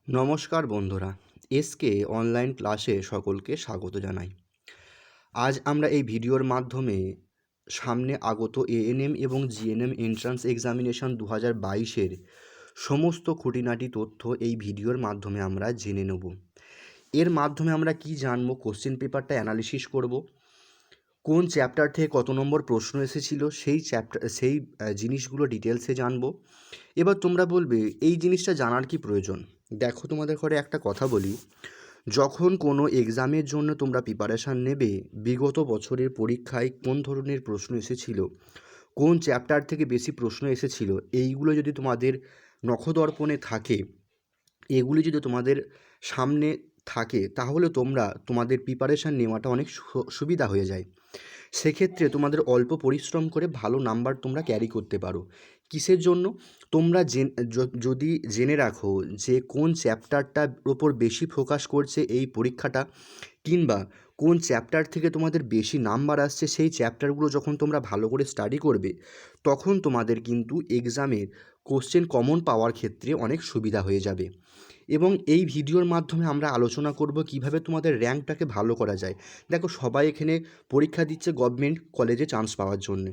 নমস্কার বন্ধুরা, SK online ক্লাসে সকলকে স্বাগত জানাই। আজ আমরা এই ভিডিওর মাধ্যমে সামনে আগত এএনএম এবং জিএনএম এন্ট্রান্স এক্সামিনেশন 2022-এর সমস্ত খুঁটিনাটি তথ্য এই ভিডিওর মাধ্যমে আমরা জেনে নেব। এর মাধ্যমে আমরা কি জানব? কোশ্চেন পেপারটা অ্যানালিসিস করব, কোন চ্যাপ্টার থেকে কত নম্বর প্রশ্ন এসেছিল সেই জিনিসগুলো ডিটেলসে জানবো। এবার তোমরা বলবে এই জিনিসটা জানার কি প্রয়োজন? দেখো, তোমাদের ঘরে একটা কথা বলি, যখন কোনো এক্সামের জন্য তোমরা প্রিপারেশান নেবে, বিগত বছরের পরীক্ষায় কোন ধরনের প্রশ্ন এসেছিল, কোন চ্যাপ্টার থেকে বেশি প্রশ্ন এসেছিল, এইগুলো যদি তোমাদের নখদর্পণে থাকে, এগুলি যদি তোমাদের সামনে থাকে, তাহলে তোমাদের প্রিপারেশান নেওয়াটা অনেক সুবিধা হয়ে যায়। সেক্ষেত্রে তোমাদের অল্প পরিশ্রম করে ভালো নাম্বার তোমরা ক্যারি করতে পারো। কিসের জন্য? তোমরা যদি জেনে রাখো যে কোন চ্যাপ্টারটার ওপর বেশি ফোকাস করছে এই পরীক্ষাটা, কিংবা কোন চ্যাপ্টার থেকে তোমাদের বেশি নাম্বার আসছে, সেই চ্যাপ্টারগুলো যখন তোমরা ভালো করে স্টাডি করবে, তখন তোমাদের কিন্তু এক্সামের কোশ্চেন কমন পাওয়ার ক্ষেত্রে অনেক সুবিধা হয়ে যাবে। এবং এই ভিডিওর মাধ্যমে আমরা আলোচনা করব কিভাবে তোমাদের র্যাঙ্কটাকে ভালো করা যায়। দেখো, সবাই এখানে পরীক্ষা দিচ্ছে গভর্নমেন্ট কলেজে চান্স পাওয়ার জন্যে।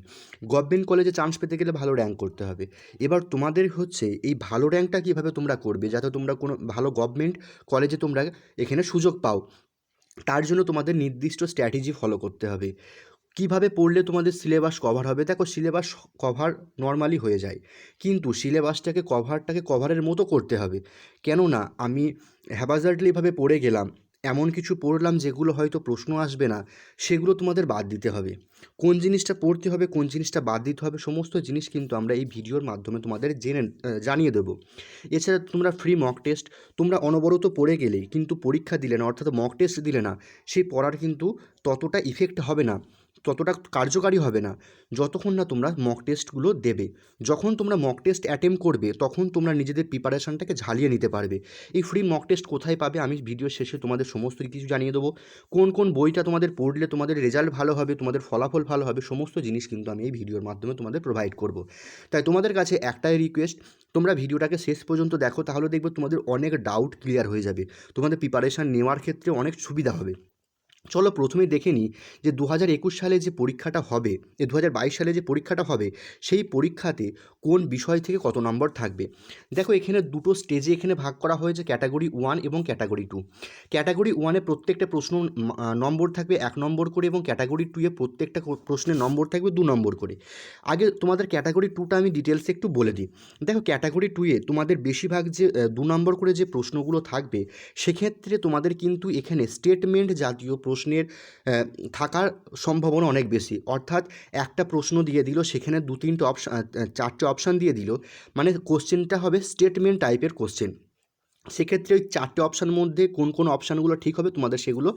গভর্নমেন্ট কলেজে চান্স পেতে গেলে ভালো র্যাঙ্ক করতে হবে। এবার তোমাদের হচ্ছে এই ভালো র্যাঙ্কটা কীভাবে তোমরা করবে, যাতে তোমরা কোনো ভালো গভর্নমেন্ট কলেজে তোমরা এখানে সুযোগ পাও, তার জন্য তোমাদের নির্দিষ্ট স্ট্র্যাটেজি ফলো করতে হবে। কিভাবে পড়লে তোমাদের সিলেবাস কভার হবে? দেখো, সিলেবাস কভার নর্মালি হয়ে যায়, কিন্তু সিলেবাসটাকে কভারের মতো করতে হবে। কেননা আমি হ্যাবাজার্ডলিভাবে পড়ে গেলাম, এমন কিছু পড়লাম যেগুলো হয়তো প্রশ্ন আসবে না, সেগুলো তোমাদের বাদ দিতে হবে। কোন জিনিসটা পড়তে হবে, কোন জিনিসটা বাদ দিতে হবে, সমস্ত জিনিস কিন্তু আমরা এই ভিডিওর মাধ্যমে তোমাদের জানিয়ে দেবো। এছাড়া তোমরা ফ্রি মক টেস্ট, তোমরা অনবরত পড়ে গেলেই কিন্তু পরীক্ষা দিলে না, অর্থাৎ মক টেস্ট দিলে না, সেই পড়ার কিন্তু ততটা ইফেক্ট হবে না, ততটা কার্যকারী হবে না, যতক্ষণ না তোমরা মক টেস্টগুলো দেবে। যখন তোমরা মক টেস্ট অ্যাটেম্প করবে, তখন তোমরা নিজেদের প্রিপারেশানটাকে ঝালিয়ে নিতে পারবে। এই ফ্রি মক টেস্ট কোথায় পাবে, আমি ভিডিওর শেষে তোমাদের সমস্ত কিছু জানিয়ে দেবো। কোন কোন বইটা তোমাদের পড়লে তোমাদের রেজাল্ট ভালো হবে, তোমাদের ফলাফল ভালো হবে, সমস্ত জিনিস কিন্তু আমি এই ভিডিওর মাধ্যমে তোমাদের প্রোভাইড করব। তাই তোমাদের কাছে একটাই রিকোয়েস্ট, তোমরা ভিডিওটাকে শেষ পর্যন্ত দেখো, তাহলে দেখবে তোমাদের অনেক ডাউট ক্লিয়ার হয়ে যাবে, তোমাদের প্রিপারেশান নেওয়ার ক্ষেত্রে অনেক সুবিধা হবে। চলো প্রথমেই দেখে নিই যে 2021 সালে যে পরীক্ষাটা হবে, 2022 সালে যে পরীক্ষাটা হবে, সেই পরীক্ষাতে কোন বিষয় থেকে কত নম্বর থাকবে। দেখো, এখানে দুটো স্টেজে এখানে ভাগ করা হয়েছে, ক্যাটাগরি 1 এবং ক্যাটাগরি 2। ক্যাটাগরি 1-এ প্রত্যেকটা প্রশ্ন নম্বর থাকবে 1 নম্বর করে, এবং ক্যাটাগরি 2-এ প্রত্যেকটা প্রশ্নের নম্বর থাকবে 2 নম্বর করে। আগে তোমাদের ক্যাটাগরি 2টা আমি ডিটেলসে একটু বলে দিই। দেখো, ক্যাটাগরি 2-এ তোমাদের বেশিরভাগ যে 2 নম্বর করে যে প্রশ্নগুলো থাকবে, সেক্ষেত্রে তোমাদের কিন্তু এখানে স্টেটমেন্ট জাতীয় প্রশ্নের থাকার সম্ভাবনা অনেক বেশি। অর্থাৎ একটা প্রশ্ন দিয়ে দিল, সেখানে 2-3টে অপশান, 4টে অপশান দিয়ে দিল, মানে কোশ্চেনটা হবে স্টেটমেন্ট টাইপের কোশ্চেন। সেক্ষেত্রে ওই 4টে অপশানের মধ্যে কোন কোন অপশানগুলো ঠিক হবে তোমাদের সেগুলো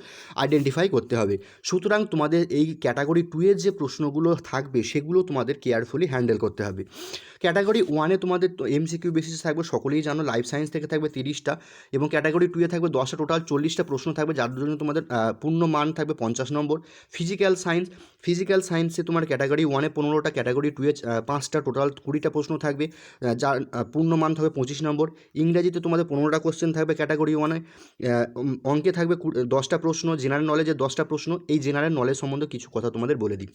আইডেন্টিফাই করতে হবে। সুতরাং তোমাদের এই ক্যাটাগরি 2-এর যে প্রশ্নগুলো থাকবে, সেগুলো তোমাদের কেয়ারফুলি হ্যান্ডেল করতে হবে। ক্যাটাগরি 1-এ তোমাদের এমসিকিউ বেসিস থাকবে, সকলেই জানো, লাইফ সায়েন্স থেকে থাকবে 30টা, এবং ক্যাটাগরি 2-এ থাকবে 10টা, টোটাল 40টা প্রশ্ন থাকবে, যার জন্য তোমাদের পূর্ণ মান থাকবে 50 নম্বর। ফিজিক্যাল সায়েন্সে তোমার ক্যাটাগরি 1-এ 15টা, ক্যাটাগরি 2-এ 5টা, টোটাল 20টা প্রশ্ন থাকবে, যার পূর্ণ মান থাকবে 25 নম্বর। ইংরাজিতে তোমাদের 15টা কোশ্চেন থাকবে ক্যাটাগরি 1-এ, অঙ্কে থাকবে 10টা প্রশ্ন, জেনারেল নলেজে 10টা প্রশ্ন। এই জেনারেল নলেজ সম্বন্ধে কিছু কথা তোমাদের বলে দিই।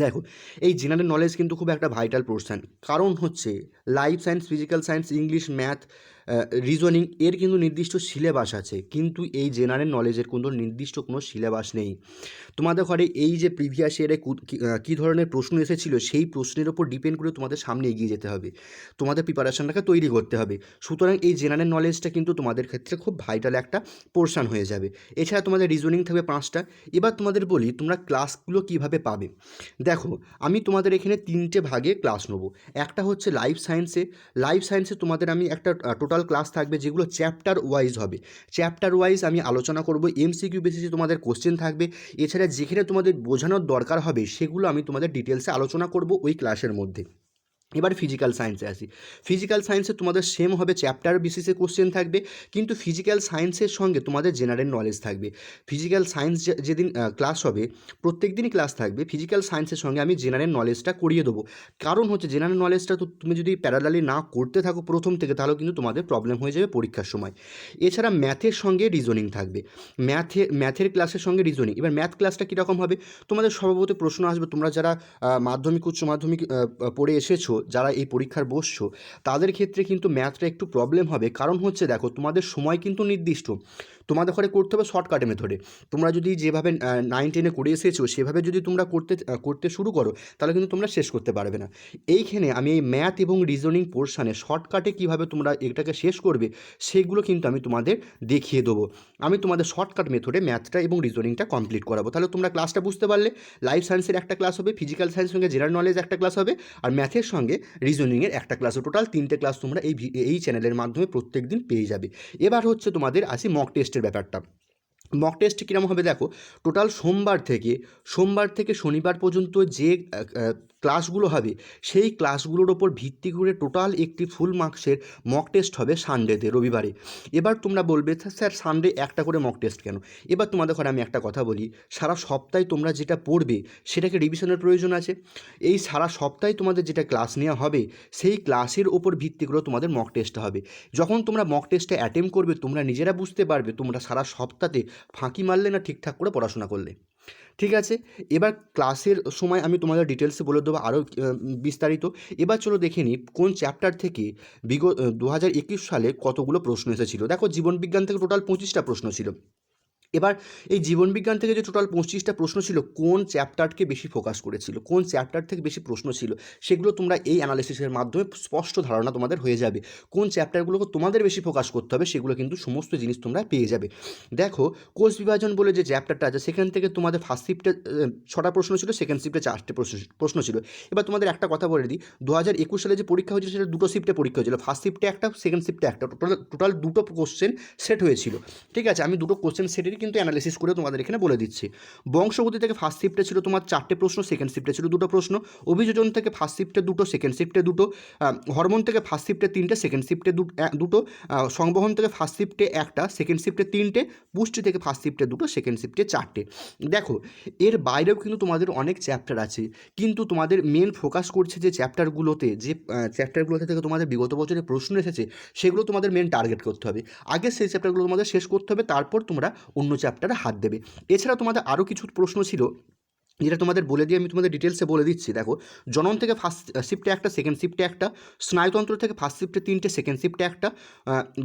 দেখো, এই জেনারেল নলেজ কিন্তু খুব একটা ভাইটাল পোর্শন, কারণ হচ্ছে life science, physical science, English, math, reasoning, এর কিন্তু নির্দিষ্ট সিলেবাস আছে, কিন্তু এই জেনারেল নলেজের কোনো নির্দিষ্ট কোনো সিলেবাস নেই। তোমাদের ঘরে এই যে প্রিভিয়াস ইয়ারে কী ধরনের প্রশ্ন এসেছিলো, সেই প্রশ্নের ওপর ডিপেন্ড করে তোমাদের সামনে এগিয়ে যেতে হবে, তোমাদের প্রিপারেশনটাকে তৈরি করতে হবে। সুতরাং এই জেনারেল নলেজটা কিন্তু তোমাদের ক্ষেত্রে খুব ভাইটাল একটা পোর্শন হয়ে যাবে। এছাড়া তোমাদের রিজনিং থাকবে 5টা। এবার তোমাদের বলি তোমরা ক্লাসগুলো কীভাবে পাবে। দেখো, আমি তোমাদের এখানে 3টে ভাগে ক্লাস নেবো। একটা হচ্ছে লাইফ সায়েন্সে তোমাদের আমি একটা টোটাল ক্লাস থাকবে, যেগুলো চ্যাপ্টার ওয়াইজ হবে। চ্যাপ্টার ওয়াইজ আমি আলোচনা করব, এমসিকিউ বেসিসে তোমাদের কোশ্চেন থাকবে। এছাড়া যেখানে তোমাদের বোঝানোর দরকার হবে, সেগুলো আমি তোমাদের ডিটেলসে আলোচনা করব ওই ক্লাসের মধ্যে। এবার ফিজিক্যাল সায়েন্সে আসি। ফিজিক্যাল সায়েন্সে তোমাদের সেম হবে, চ্যাপ্টার বেসিসে কোশ্চেন থাকবে, কিন্তু ফিজিক্যাল সায়েন্সের সঙ্গে তোমাদের জেনারেল নলেজ থাকবে। ফিজিক্যাল সায়েন্স যেদিন ক্লাস হবে, প্রত্যেক দিনই ক্লাস থাকবে, ফিজিক্যাল সায়েন্সের সঙ্গে আমি জেনারেল নলেজটা করিয়ে দেবো। কারণ হচ্ছে জেনারেল নলেজটা তো তুমি যদি প্যারালালি না করতে থাকো প্রথম থেকে, তাহলেও কিন্তু তোমাদের প্রবলেম হয়ে যাবে পরীক্ষার সময়। এছাড়া ম্যাথের সঙ্গে রিজনিং থাকবে, ম্যাথের ক্লাসের সঙ্গে রিজনিং। এবার ম্যাথ ক্লাসটা কীরকম হবে, তোমাদের স্বভাবত প্রশ্ন আসবে, তোমরা যারা মাধ্যমিক উচ্চ মাধ্যমিক পড়ে এসেছো, যারা এই পরীক্ষার বসছো, তাদের ক্ষেত্রে কিন্তু ম্যাথটা একটু প্রবলেম হবে। কারণ হচ্ছে দেখো, তোমাদের সময় কিন্তু নির্দিষ্ট, তোমাদের ঘরে করতে হবে শর্টকাটে মেথডে। তোমরা যদি যেভাবে 9-10 করে এসেছো সেভাবে যদি তোমরা করতে শুরু করো, তাহলে কিন্তু তোমরা শেষ করতে পারবে না। এইখানে আমি এই ম্যাথ এবং রিজনিং পোর্শানে শর্টকাটে কীভাবে তোমরা এটাকে শেষ করবে, সেগুলো কিন্তু আমি তোমাদের দেখিয়ে দেবো। আমি তোমাদের শর্টকাট মেথডে ম্যাথটা এবং রিজনিংটা কমপ্লিট করাবো। তাহলে তোমরা ক্লাসটা বুঝতে পারলে, লাইফ সায়েন্সের একটা ক্লাস হবে, ফিজিক্যাল সায়েন্সের সঙ্গে জেনারেল নলেজ একটা ক্লাস হবে, আর ম্যাথের সঙ্গে রিজনিংয়ের একটা ক্লাস। টোটাল 3টে ক্লাস তোমরা এই চ্যানেলের মাধ্যমে প্রত্যেক দিন পেয়ে যাবে। এবার হচ্ছে তোমাদের আসি মক টেস্টের ব্যাপারটা। মক টেস্ট কীরকম হবে দেখো, টোটাল সোমবার থেকে শনিবার পর্যন্ত যে ক্লাসগুলো হবে, সেই ক্লাসগুলোর ওপর ভিত্তি করে টোটাল একটি ফুল মার্কসের মক টেস্ট হবে সানডেতে, রবিবারে। এবার তোমরা বলবে স্যার সানডে একটা করে মক টেস্ট কেন? এবার তোমাদের ঘরে আমি একটা কথা বলি, সারা সপ্তাহে তোমরা যেটা পড়বে সেটাকে রিভিশনের প্রয়োজন আছে। এই সারা সপ্তাহে তোমাদের যেটা ক্লাস নেওয়া হবে, সেই ক্লাসের ওপর ভিত্তি করে তোমাদের মক টেস্টটা হবে। যখন তোমরা মক টেস্টে অ্যাটেম্প করবে, তোমরা নিজেরা বুঝতে পারবে তোমরা সারা সপ্তাহে ফাঁকি মারলে না ঠিকঠাক করে পড়াশোনা করলে। ঠিক আছে, এবার ক্লাসের সময় আমি তোমাদের ডিটেলসে বলে দেবো আরও বিস্তারিত। এবার চলো দেখে নিই কোন চ্যাপ্টার থেকে 2021 সালে কতগুলো প্রশ্ন এসেছিলো। দেখো, জীবনবিজ্ঞান থেকে টোটাল 25টা প্রশ্ন ছিল। এবার এই জীবনবিজ্ঞান থেকে যে টোটাল 25টা প্রশ্ন ছিল, কোন চ্যাপ্টারকে বেশি ফোকাস করেছিল, কোন চ্যাপ্টার থেকে বেশি প্রশ্ন ছিল, সেগুলো তোমরা এই অ্যানালিসিসের মাধ্যমে স্পষ্ট ধারণা তোমাদের হয়ে যাবে। কোন চ্যাপ্টারগুলোকে তোমাদের বেশি ফোকাস করতে হবে, সেগুলো কিন্তু সমস্ত জিনিস তোমরা পেয়ে যাবে। দেখো, কোষ বিভাজন বলে যে চ্যাপ্টারটা আছে, সেখান থেকে তোমাদের ফার্স্ট শিফটে 6টা প্রশ্ন ছিল, সেকেন্ড শিফটে 4টে প্রশ্ন ছিল। এবার তোমাদের একটা কথা বলে দিই, 2021 সালে যে পরীক্ষা হয়েছিল সেটা 2টো শিফটে পরীক্ষা হয়েছিল, ফার্স্ট শিফটে একটা, সেকেন্ড শিফটে একটা, টোটাল 2টো কোশ্চেন সেট হয়েছিল। ঠিক আছে, আমি 2টো কোশ্চেন সেটেরই কিন্তু অ্যানালিসিস করে তোমাদের এখানে বলে দিচ্ছি। বংশগতি থেকে ফার্স্ট শিফটে ছিল তোমার 4টে প্রশ্ন, সেকেন্ড শিফটে ছিল 2টো প্রশ্ন। অভিযোজন থেকে ফার্স্ট শিফটে 2টো, সেকেন্ড শিফটে 2টো। হরমোন থেকে ফার্স্ট শিফটে 3টে, সেকেন্ড শিফটে 2টো। সংবহন থেকে ফার্স্ট শিফটে একটা, সেকেন্ড শিফটে 3টে। পুষ্টি থেকে ফার্স্ট শিফটে 2টো, সেকেন্ড শিফটে 4টে। দেখো, এর বাইরেও কিন্তু তোমাদের অনেক চ্যাপ্টার আছে, কিন্তু তোমাদের মেন ফোকাস করছে যে চ্যাপ্টারগুলোতে থেকে তোমাদের বিগত বছরে প্রশ্ন এসেছে, সেগুলো তোমাদের মেন টার্গেট করতে হবে। আগে সেই চ্যাপ্টারগুলো তোমাদের শেষ করতে হবে, তারপর তোমরা অন্য চ্যাপ্টারে হাত দেবে। এছাড়া তোমাদের আরও কিছু প্রশ্ন ছিল, যেটা তোমাদের বলে দিয়ে আমি তোমাদের ডিটেলসে বলে দিচ্ছি। দেখো, জনন থেকে ফার্স্ট শিফটে একটা, সেকেন্ড শিফটে একটা। স্নায়ুতন্ত্র থেকে ফার্স্ট শিফটে 3টে, সেকেন্ড শিফটে একটা।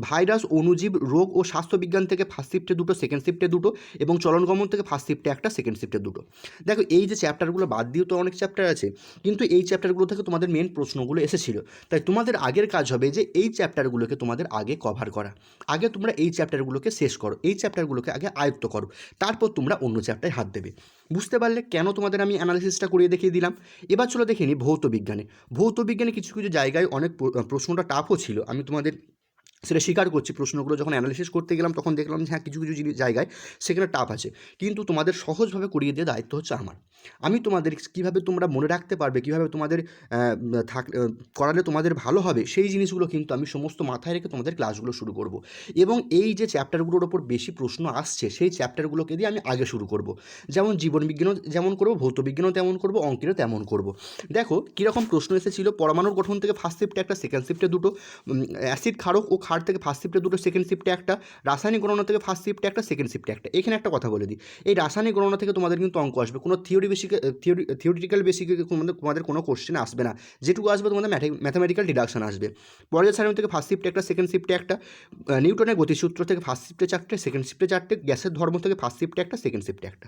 ভাইরাস, অণুজীব, রোগ ও স্বাস্থ্যবিজ্ঞান থেকে ফার্স্ট শিফটে 2টো, সেকেন্ড শিফটে 2টো। এবং চলনগমন থেকে ফার্স্ট শিফটে একটা, সেকেন্ড শিফটে 2টো। দেখো, এই যে চ্যাপ্টারগুলো বাদ দিয়েও তো অনেক চ্যাপ্টার আছে, কিন্তু এই চ্যাপ্টারগুলো থেকে তোমাদের মেন প্রশ্নগুলো এসেছিলো। তাই তোমাদের আগের কাজ হবে যে এই চ্যাপ্টারগুলোকে তোমাদের আগে কভার করা। আগে তোমরা এই চ্যাপ্টারগুলোকে শেষ করো, এই চ্যাপ্টারগুলোকে আগে আয়ত্ত করো, তারপর তোমরা অন্য চ্যাপ্টারে হাত দেবে। বুঝতে পারলে কেন তোমাদের আমি অ্যানালিসিসটা করিয়ে দেখিয়ে দিলাম? এবার চলো দেখে নিই ভৌতবিজ্ঞানে কিছু কিছু জায়গায় অনেক প্রশ্নটা টাফও ছিল। আমি তোমাদের সেটা স্বীকার করছি, প্রশ্নগুলো যখন অ্যানালিসিস করতে গেলাম তখন দেখলাম যে হ্যাঁ, কিছু কিছু জায়গায় সেখানে টাফ আছে, কিন্তু তোমাদের সহজভাবে করিয়ে দেওয়ার দায়িত্ব হচ্ছে আমার। আমি তোমাদের কীভাবে তোমরা মনে রাখতে পারবে, কীভাবে তোমাদের করালে তোমাদের ভালো হবে, সেই জিনিসগুলো কিন্তু আমি সমস্ত মাথায় রেখে তোমাদের ক্লাসগুলো শুরু করব। এবং এই যে চ্যাপ্টারগুলোর ওপর বেশি প্রশ্ন আসছে, সেই চ্যাপ্টারগুলোকে দিয়ে আমি আগে শুরু করব। যেমন জীবনবিজ্ঞানও যেমন করব, ভৌতবিজ্ঞানও তেমন করব, অঙ্কেরও তেমন করব। দেখো, কীরকম প্রশ্ন এসেছিল, পরমাণুর গঠন থেকে ফার্স্ট শিফটে একটা, সেকেন্ড শিফটে 2টো। অ্যাসিড, ক্ষারক ও ক্ষার থেকে ফার্স্ট শিফটে 2টো, সেকেন্ড শিফটে একটা। রাসায়নিক গণনা থেকে ফার্স্ট শিফটে একটা, সেকেন্ড শিফটে একটা। এখানে একটা কথা বলে দিই, এই রাসায়নিক গণনা থেকে তোমাদের কিন্তু অঙ্ক আসবে, কোনো থিওরিটিক্যাল বেসিকে তোমাদের কোনো কোশ্চেন আসবে না। যেটুকু আসবে তোমাদের ম্যাথামেটিক্যাল ডিডাকশন আসবে। পর্যায় সারণী থেকে ফার্স্ট শিফটে একটা, সেকেন্ড শিফটে একটা। নিউটনের গতিসূত্র থেকে ফার্স্ট শিফটে 4টে, সেকেন্ড শিফটে 4টে। গ্যাসের ধর্ম থেকে ফার্স্ট শিফটে একটা, সেকেন্ড শিফটে একটা।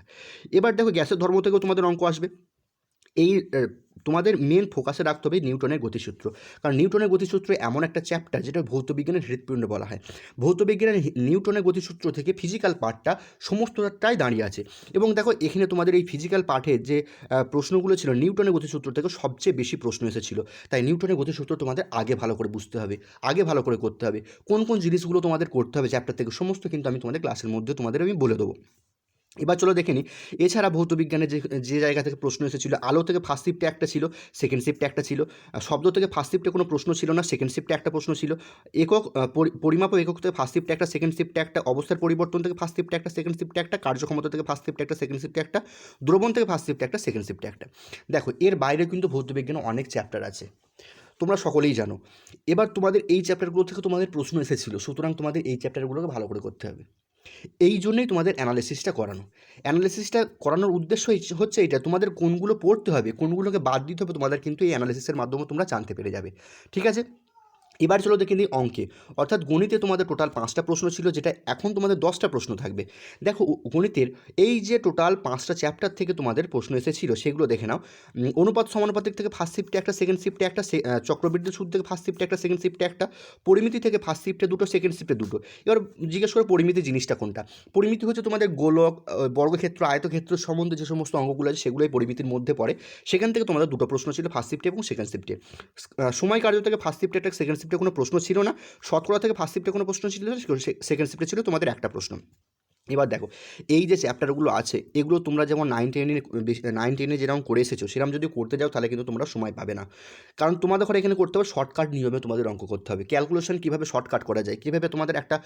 এবার দেখো, গ্যাসের ধর্ম থেকেও তোমাদের অঙ্ক আসবে। এই তোমাদের মেন ফোকাসে রাখতে হবে নিউটনের গতিসূত্র, কারণ নিউটনের গতিসূত্র এমন একটা চ্যাপ্টার যেটা ভৌতবিজ্ঞানের হৃৎপিণ্ড বলা হয়। ভৌতবিজ্ঞানের নিউটনের গতিসূত্র থেকে ফিজিক্যাল পার্টটা সমস্তটাই দাঁড়িয়ে আছে। এবং দেখো, এখানে তোমাদের এই ফিজিক্যাল পার্টের যে প্রশ্নগুলো ছিল, নিউটনের গতিসূত্র থেকে সবচেয়ে বেশি প্রশ্ন এসেছিলো। তাই নিউটনের গতিসূত্র তোমাদের আগে ভালো করে বুঝতে হবে, আগে ভালো করে করতে হবে। কোন কোন জিনিসগুলো তোমাদের করতে হবে চ্যাপ্টার থেকে, সমস্ত কিন্তু আমি তোমাদের ক্লাসের মধ্যে তোমাদের আমি বলে দেবো। এবার চলো দেখে নিই এছাড়া ভৌত বিজ্ঞানে যে যে জায়গা থেকে প্রশ্ন এসেছিলো, আলো থেকে ফার্স্ট শিফটে একটা ছিল, সেকেন্ড শিফটে একটা ছিল, শব্দ থেকে ফার্স্ট শিফটে কোনো প্রশ্ন ছিল না, সেকেন্ড শিফটে একটা প্রশ্ন ছিল, একক পরিমাপ ও একক থেকে ফার্স্ট শিফটে একটা, সেকেন্ড শিফটে একটা, অবস্থার পরিবর্তন থেকে ফার্স্ট শিফটে একটা, সেকেন্ড শিফটে একটা, কার্যক্ষমতা থেকে ফার্স্ট শিফটে একটা, সেকেন্ড শিফটে একটা, দ্রবণ থেকে ফার্স্ট শিফটে একটা, সেকেন্ড শিফটে একটা। দেখো এর বাইরে কিন্তু ভৌত বিজ্ঞানে অনেক চ্যাপ্টার আছে, তোমরা সকলেই জানো। এবার তোমাদের এই চ্যাপ্টারগুলো থেকে তোমাদের প্রশ্ন এসেছিলো, সুতরাং তোমাদের এই চ্যাপ্টারগুলোকে ভালো করে করতে হবে। এই জন্যই তোমাদের অ্যানালিসিসটা করানো। অ্যানালিসিসটা করানোর উদ্দেশ্য হচ্ছে এটা, তোমাদের কোনগুলো পড়তে হবে, কোনগুলোকে বাদ দিতে হবে, তোমাদের কিন্তু এই অ্যানালিসিসের মাধ্যমে তোমরা জানতে পেরে যাবে। ঠিক আছে, এবার চলো দেখে নিই অঙ্কে, অর্থাৎ গণিতে তোমাদের টোটাল 5টা প্রশ্ন ছিল, যেটা এখন তোমাদের 10টা প্রশ্ন থাকবে। দেখো গণিতের এই যে টোটাল 5টা চ্যাপ্টার থেকে তোমাদের প্রশ্ন এসেছিল সেগুলো দেখে নাও। অনুপাত সমানুপাতিক থেকে ফার্স্ট শিফটে একটা, সেকেন্ড শিফটে একটা, চক্রবৃদ্ধি সূত্র থেকে ফার্স্ট শিফটে একটা, সেকেন্ড শিফটে একটা, পরিমিতি থেকে ফার্স্ট শিফটে দুটো, সেকেন্ড শিফটে দুটো। এবার জিজ্ঞেস করো পরিমিতি জিনিসটা কোনটা। পরিমিতি হচ্ছে তোমাদের গোলক, বর্গক্ষেত্র, আয়তক্ষেত্র সম্বন্ধে যে সমস্ত অঙ্কগুলো আছে সেগুলোই পরিমিতির মধ্যে পড়ে। সেখান থেকে তোমাদের দুটো প্রশ্ন ছিল, ফার্স্ট শিফটে এবং সেকেন্ড শিফটে। সময় কার্য থেকে ফার্স্ট শিফটে একটা, সেকেন্ড শিফটে কোনো প্রশ্ন ছিল না। শতকরা থেকে ফার্স্ট শিফটে কোনো প্রশ্ন ছিল না, সেকেন্ড শিফটে ছিল তোমাদের একটা প্রশ্ন। এবার দেখো এই যে চ্যাপ্টারগুলো আছে এগুলো তোমরা যেমন 9-10 যেরকম করে এসেছো সেরকম যদি করতে যাও তাহলে কিন্তু তোমরা সময় পাবে না। কারণ তোমাদের ঘরে এখানে করতে হবে শর্টকাট নিয়মে, তোমাদের অঙ্ক করতে হবে, ক্যালকুলেশন কীভাবে শর্টকাট করা যায়, কীভাবে তোমাদের একটা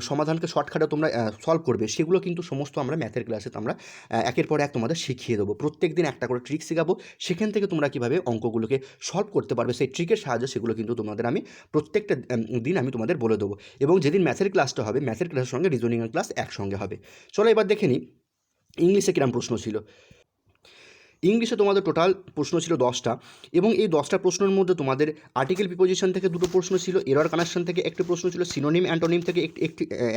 সমাধানকে শর্টকাটে তোমরা সলভ করবে, সেগুলো কিন্তু সমস্ত আমরা ম্যাথের ক্লাসে আমরা একের পর এক তোমাদের শিখিয়ে দেবো। প্রত্যেক দিন একটা করে ট্রিক শেখাবো, সেখান থেকে তোমরা কীভাবে অঙ্কগুলোকে সলভ করতে পারবে সেই ট্রিকের সাহায্যে সেগুলো কিন্তু তোমাদের আমি প্রত্যেকটা দিন আমি তোমাদের বলে দেবো। এবং যেদিন ম্যাথের ক্লাসটা হবে ম্যাথের ক্লাসের সঙ্গে রিজনিংয়ের ক্লাস একসঙ্গে হবে। চলো এবার দেখে নিই ইংলিশে কিরম প্রশ্ন ছিল। ইংলিশে তোমাদের টোটাল প্রশ্ন ছিল 10টা, এবং এই 10টা প্রশ্নের মধ্যে তোমাদের আর্টিকেল প্রিপোজিশন থেকে দুটো প্রশ্ন ছিল, এরর কানেকশন থেকে একটি প্রশ্ন ছিল, সিনোনিম অ্যান্টোনিম থেকে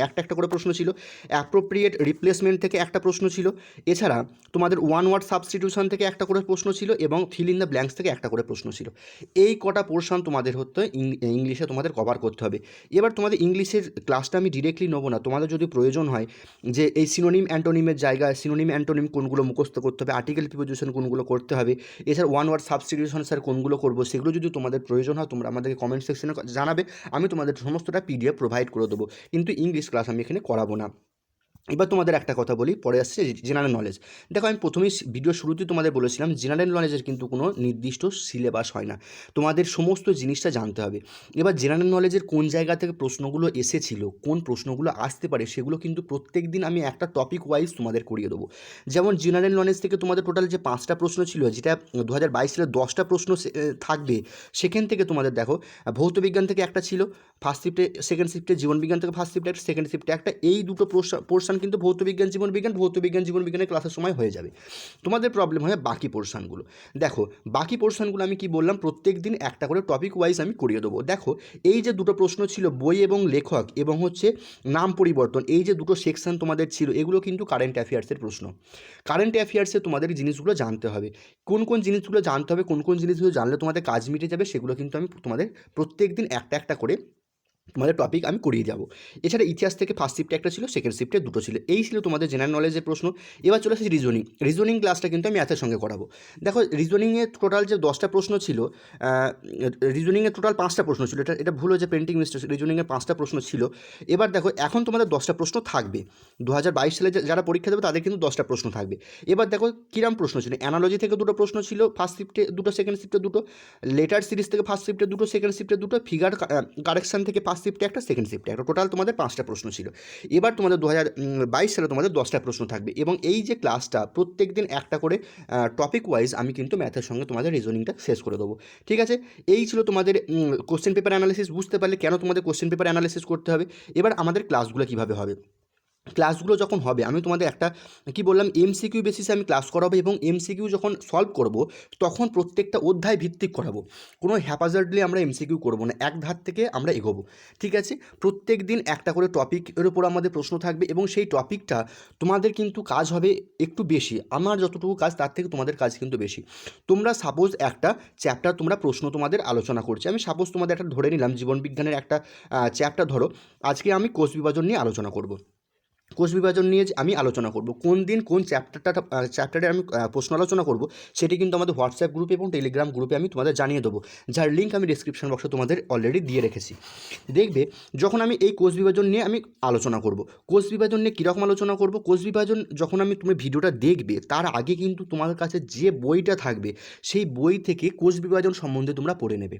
একটা করে প্রশ্ন ছিল, অ্যাপ্রোপ্রিয়েট রিপ্লেসমেন্ট থেকে একটা প্রশ্ন ছিল, এছাড়া তোমাদের ওয়ান ওয়ার্ড সাবস্টিটিউশন থেকে একটা করে প্রশ্ন ছিল, এবং ফিল ইন দ্য ব্ল্যাঙ্কস থেকে একটা করে প্রশ্ন ছিল। এই কটা পোর্শন তোমাদের হতে ইংলিশে তোমাদের কভার করতে হবে। এবার তোমাদের ইংলিশের ক্লাসটা আমি ডিরেক্টলি নেবো না, তোমাদের যদি প্রয়োজন হয় যে এই সিনোনিম অ্যান্টোনিমের জায়গায় সিনোনিম অ্যান্টোনিম কোনগুলো মুখস্থ করতে হবে, আর্টিকেল প্রিপোজিশন কোনগুলো করতে হবে, এছাড়া ওয়ান ওয়ার্ড সাবস্টিটিউশন স্যার কোনগুলো করবো, সেগুলো যদি তোমাদের প্রয়োজন হয় তোমরা আমাদেরকে কমেন্ট সেকশনে জানাবে, আমি তোমাদের সমস্তটা পিডিএফ প্রোভাইড করে দেবো। কিন্তু ইংলিশ ক্লাস আমি এখানে করাবো না। এবার তোমাদের একটা কথা বলি, পরে আসছে জেনারেল নলেজ। দেখো আমি প্রথমেই ভিডিও শুরুতেই তোমাদের বলেছিলাম জেনারেল নলেজের কিন্তু কোনো নির্দিষ্ট সিলেবাস হয় না, তোমাদের সমস্ত জিনিসটা জানতে হবে। এবার জেনারেল নলেজের কোন জায়গা থেকে প্রশ্নগুলো এসেছিলো, কোন প্রশ্নগুলো আসতে পারে, সেগুলো কিন্তু প্রত্যেক দিন আমি একটা টপিক ওয়াইজ তোমাদের করিয়ে দেবো। যেমন জেনারেল নলেজ থেকে তোমাদের টোটাল যে 5টা প্রশ্ন ছিল, যেটা 2022 সালে 10টা প্রশ্ন থাকবে, সেখান থেকে তোমাদের দেখো ভৌত বিজ্ঞান থেকে একটা ছিল ফার্স্ট শিফটে, সেকেন্ড শিফটে জীবনবিজ্ঞান থেকে ফার্স্ট শিফটে একটা, সেকেন্ড শিফটে একটা, এই দুটো পোর্শন কিন্তু ভৌত বিজ্ঞান জীবনবিজ্ঞানের ক্লাসের সময় হয়ে যাবে। তোমাদের প্রবলেম হয় বাকি পোর্শনগুলো। দেখো বাকি পোর্শনগুলো আমি কি বললাম, প্রত্যেক দিন একটা করে টপিক ওয়াইজ আমি করিয়ে দেবো। দেখো এই যে দুটো প্রশ্ন ছিল বই এবং লেখক এবং হচ্ছে নাম পরিবর্তন, এই যে দুটো সেকশন তোমাদের ছিল, এগুলো কিন্তু কারেন্ট অ্যাফেয়ার্সের প্রশ্ন। কারেন্ট অ্যাফেয়ার্সে তোমাদের জিনিসগুলো জানতে হবে, কোন কোন জিনিসগুলো জানতে হবে, কোন কোন জিনিসগুলো জানলে তোমাদের কাজ মিটে যাবে, সেগুলো কিন্তু আমি তোমাদের প্রত্যেক দিন একটা একটা করে তোমাদের টপিক আমি করিয়ে যাব। এছাড়া ইতিহাস থেকে ফার্স্ট শিফটে একটা ছিল, সেকেন্ড শিফটে দুটো ছিল। এই ছিল তোমাদের জেনারেল নলেজের প্রশ্ন। এবার চলে আসছে রিজনিং ক্লাসটা কিন্তু আমি ম্যাথের সঙ্গে করাবো। দেখো রিজনিংয়ে টোটাল যে 10টা প্রশ্ন ছিল, রিজনিংয়ে টোটাল 5টা প্রশ্ন ছিল, এটা ভুল হয়েছে, পেন্টিং মিস্টেক, রিজনিংয়ে 5টা প্রশ্ন ছিল। এবার দেখো এখন তোমাদের 10টা প্রশ্ন থাকবে, 2022 সালে যারা পরীক্ষা দেবে তাদের কিন্তু 10টা প্রশ্ন থাকবে। এবার দেখো কিরাম প্রশ্ন ছিল, অ্যানালজি থেকে দুটো প্রশ্ন ছিল, ফার্স্ট শিফটে দুটো, সেকেন্ড শিফটে দুটো, লেটার সিরিজ থেকে ফার্স্ট শিফটে দুটো, সেকেন্ড শিফটে দুটো, ফিগার কারেকশন থেকে ফার্স্ট শিফটে একটা, সেকেন্ড শিফটে একটা, টোটাল তোমাদের 5টা প্রশ্ন ছিল। এবার তোমাদের 2022 সালে তোমাদের 10টা প্রশ্ন থাকবে, এবং এই যে ক্লাসটা প্রত্যেক দিন একটা করে টপিক ওয়াইজ আমি কিন্তু ম্যাথের সঙ্গে তোমাদের রিজনিংটা শেষ করে দেবো। ঠিক আছে, এই ছিল তোমাদের কোশ্চেন পেপার অ্যানালিসিস। বুঝতে পারলে কেন তোমাদের কোশ্চেন পেপার অ্যানালিসিস করতে হবে। এবার আমাদের ক্লাসগুলো কীভাবে হবে, ক্লাসগুলো যখন হবে আমি তোমাদের একটা কি বললাম এমসিকিউ বেসিসে আমি ক্লাস করাবো, এবং এমসিকিউ যখন সলভ করব তখন প্রত্যেকটা অধ্যায় ভিত্তিক করাবো, কোনো হ্যাপাজার্ডলি আমরা এমসিকিউ করবো না, এক ধার থেকে আমরা এগোবো। ঠিক আছে, প্রত্যেক দিন একটা করে টপিকের উপর আমাদের প্রশ্ন থাকবে, এবং সেই টপিকটা তোমাদের কিন্তু কাজ হবে একটু বেশি, আমার যতটুকু কাজ তার থেকে তোমাদের কাজ কিন্তু বেশি। তোমরা সাপোজ একটা চ্যাপ্টার তোমরা প্রশ্ন তোমাদের আলোচনা করছি, আমি সাপোজ তোমাদের একটা ধরে নিলাম জীবনবিজ্ঞানের একটা চ্যাপ্টার, ধরো আজকে আমি কোষ বিভাজন নিয়ে আলোচনা করব। কোষ বিভাজন নিয়ে যে আমি আলোচনা করব, কোন দিন কোন চ্যাপ্টারে আমি প্রশ্ন আলোচনা করব, সেটি কিন্তু আমাদের হোয়াটসঅ্যাপ গ্রুপে এবং টেলিগ্রাম গ্রুপে আমি তোমাদের জানিয়ে দেবো, যার লিঙ্ক আমি ডিসক্রিপশন বক্সে তোমাদের অলরেডি দিয়ে রেখেছি। দেখবে যখন আমি এই কোষ বিভাজন নিয়ে আমি আলোচনা করব, কোষ বিভাজন নিয়ে কীরকম আলোচনা করব, কোষ বিভাজন যখন তুমি ভিডিওটা দেখবে তার আগে কিন্তু তোমাদের কাছে যে বইটা থাকবে সেই বই থেকে কোষ বিভাজন সম্বন্ধে তোমরা পড়ে নেবে।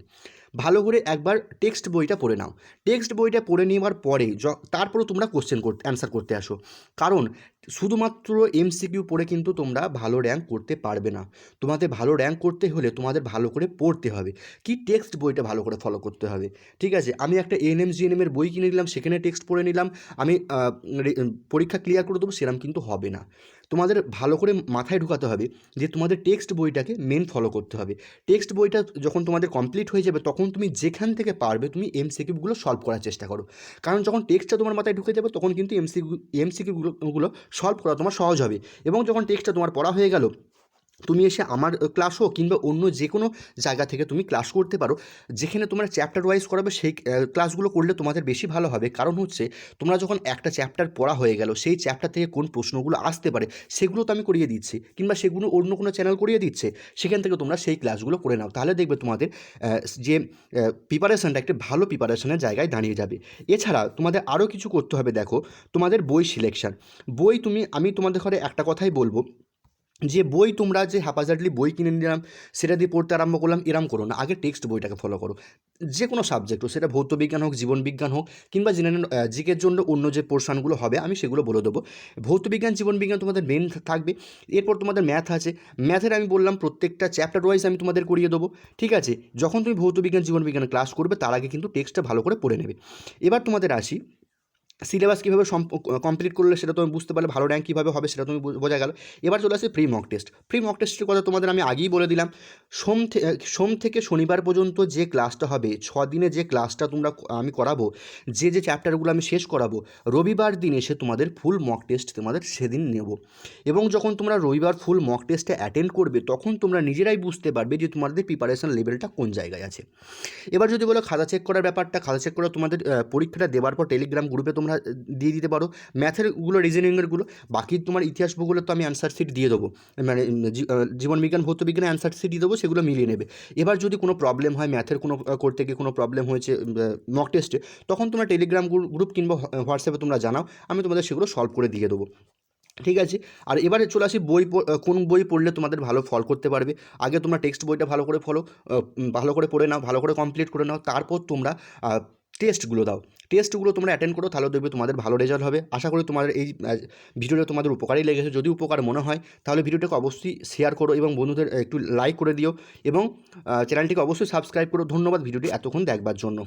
ভালো করে একবার টেক্সট বইটা পড়ে নাও। টেক্সট বইটা পড়ে নেওয়ার পরে তারপরে তোমরা অ্যান্সার করতে আসো। কারণ শুধুমাত্র এমসিকিউ পড়ে কিন্তু তোমরা ভালো র্যাঙ্ক করতে পারবে না। তোমাদের ভালো র্যাঙ্ক করতে হলে তোমাদের ভালো করে পড়তে হবে, কি টেক্সট বইটা ভালো করে ফলো করতে হবে। ঠিক আছে, আমি একটা এএনএম জিএনএমের বই কিনে নিলাম, সেখানে টেক্সট পড়ে নিলাম, আমি পরীক্ষা ক্লিয়ার করে দেবো, সেরকম কিন্তু হবে না। তোমাদের ভালো করে মাথায় ঢুকাতে হবে যে তোমাদের টেক্সট বইটাকে মেন ফলো করতে হবে। টেক্সট বইটা যখন তোমাদের কমপ্লিট হয়ে যাবে তখন তুমি যেখান থেকে পারবে তুমি এমসিকিউগুলো সলভ করার চেষ্টা করো। কারণ যখন টেক্সটটা তোমার মাথায় ঢুকে যাবে তখন কিন্তু এমসিকিউগুলো সলভ করা তোমার সহজ হবে। এবং যখন টেক্সটটা তোমার পড়া হয়ে গেল, তুমি এসে আমার ক্লাস হোক কিংবা অন্য যে কোনো জায়গা থেকে তুমি ক্লাস করতে পারো, যেখানে তোমরা চ্যাপ্টার ওয়াইজ করাবে সেই ক্লাসগুলো করলে তোমাদের বেশি ভালো হবে। কারণ হচ্ছে তোমরা যখন একটা চ্যাপ্টার পড়া হয়ে গেল, সেই চ্যাপ্টার থেকে কোন প্রশ্নগুলো আসতে পারে সেগুলো তো আমি করিয়ে দিচ্ছি, কিংবা সেগুলো অন্য কোনো চ্যানেল করিয়ে দিচ্ছে, সেখান থেকে তোমরা সেই ক্লাসগুলো করে নাও। তাহলে দেখবে তোমাদের যে প্রিপারেশানটা একটা ভালো প্রিপারেশানের জায়গায় দাঁড়িয়ে যাবে। এছাড়া তোমাদের আরও কিছু করতে হবে। দেখো, তোমাদের বই সিলেকশান, আমি তোমাদের ঘরে একটা কথাই বলবো, যে বই তোমরা যে হ্যাপাজার্ডলি বই কিনে নিলাম সেটা দিয়ে পড়তে আরম্ভ করলাম, এরম করো না। আগে টেক্সট বইটাকে ফলো করো। যে কোনো সাবজেক্ট হোক, সেটা ভৌতবিজ্ঞান হোক, জীবনবিজ্ঞান হোক, কিংবা জেনারেল জিকের জন্য অন্য যে পোর্শনগুলো হবে আমি সেগুলো বলে দেবো। ভৌতবিজ্ঞান জীবনবিজ্ঞান তোমাদের মেন থাকবে। এরপর তোমাদের ম্যাথ আছে, ম্যাথের আমি বললাম প্রত্যেকটা চ্যাপ্টার ওয়াইজ আমি তোমাদের করিয়ে দেবো। ঠিক আছে, যখন তুমি ভৌতবিজ্ঞান জীবনবিজ্ঞান ক্লাস করবে তার আগে কিন্তু টেক্সটটা ভালো করে পড়ে নেবে। এবার তোমাদের আসি, সিলেবাস কীভাবে কমপ্লিট করলে সেটা তুমি বুঝতে পারলে, ভালো র্যাঙ্ক কীভাবে হবে সেটা তুমি বোঝা গেল। এবার চলে আসে pre mock test. Pre mock টেস্টের কথা তোমাদের আমি আগেই বলে দিলাম। সোম থেকে শনিবার পর্যন্ত যে ক্লাসটা হবে, 6 দিনে যে ক্লাসটা আমি করাবো, যে চ্যাপ্টারগুলো আমি শেষ করাবো, রবিবার দিন এসে তোমাদের ফুল মক টেস্ট তোমাদের সেদিন নেব। এবং যখন তোমরা রবিবার ফুল মক টেস্টে অ্যাটেন্ড করবে তখন তোমরা নিজেরাই বুঝতে পারবে যে তোমাদের প্রিপারেশন লেভেলটা কোন জায়গায় আছে। এবার যদি বলো খাতা চেক করার ব্যাপারটা, খাতা চেক করা তোমাদের পরীক্ষাটা দেওয়ার পর টেলিগ্রাম গ্রুপে তোমরা দিয়ে দিতে পারো ম্যাথেরগুলো, রিজনিংয়েরগুলো। বাকি তোমার ইতিহাস ভূগোলে তো আমি অ্যান্সার শিট দিয়ে দেবো, মানে জীবনবিজ্ঞান ভৌতবিজ্ঞানে অ্যান্সার শিট দিয়ে দেবো, সেগুলো মিলিয়ে নেবে। এবার যদি কোনো প্রবলেম হয়, ম্যাথের কোনো করতে গিয়ে কোনো প্রবলেম হয়েছে মক টেস্টে, তখন তোমরা টেলিগ্রাম গ্রুপ কিংবা হোয়াটসঅ্যাপে তোমরা জানাও, আমি তোমাদের সেগুলো সলভ করে দিয়ে দেবো। ঠিক আছে, আর এবারে চলে আসি কোন বই পড়লে তোমাদের ভালো ফল করতে পারবে। আগে তোমরা টেক্সট বইটা ভালো করে ভালো করে পড়ে নাও, ভালো করে কমপ্লিট করে নাও, তারপর তোমরা টেস্টগুলো দাও। টেস্টগুলো তোমরা অ্যাটেন্ড করো, তাহলে দেখবে তোমাদের ভালো রেজাল্ট হবে। আশা করি তোমাদের এই ভিডিওটা তোমাদের উপকারই লেগেছে। যদি উপকার মনে হয় তাহলে ভিডিওটাকে অবশ্যই শেয়ার করো এবং বন্ধুদের একটু লাইক করে দিও, এবং চ্যানেলটিকে অবশ্যই সাবস্ক্রাইব করো। ধন্যবাদ ভিডিওটি এতক্ষণ দেখবার জন্য।